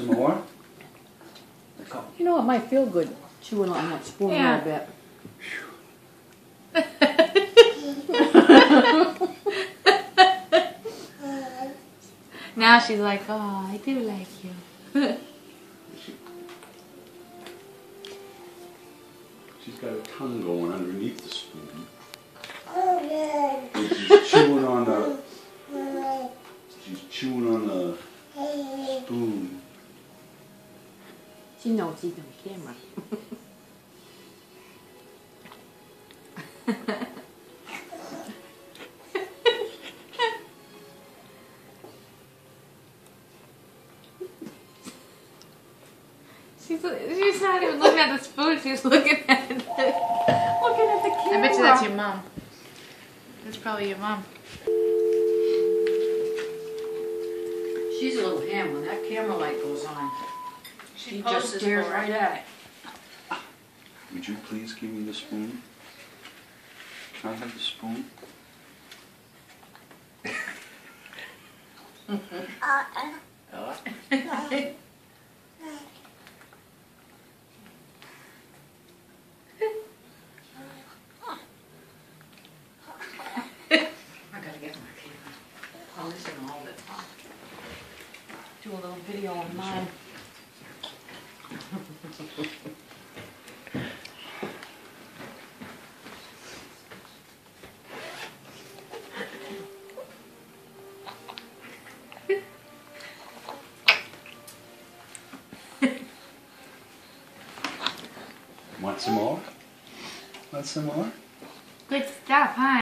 Some more? You know, it might feel good chewing on that spoon a little bit. Now she's like, oh, I do like you. She's got a tongue going underneath the spoon. And she's chewing on the spoon. She knows she's on camera. She's not even looking at the spoon, she's looking at it. Looking at the camera. I bet you that's your mom. That's probably your mom. She's a little ham when that camera light goes on. She just stares right at it. Would you please give me the spoon? Can I have the spoon? I gotta get my camera. I'll listen all the time. Do a little video on mine. Want some more? Want some more? Good stuff, huh?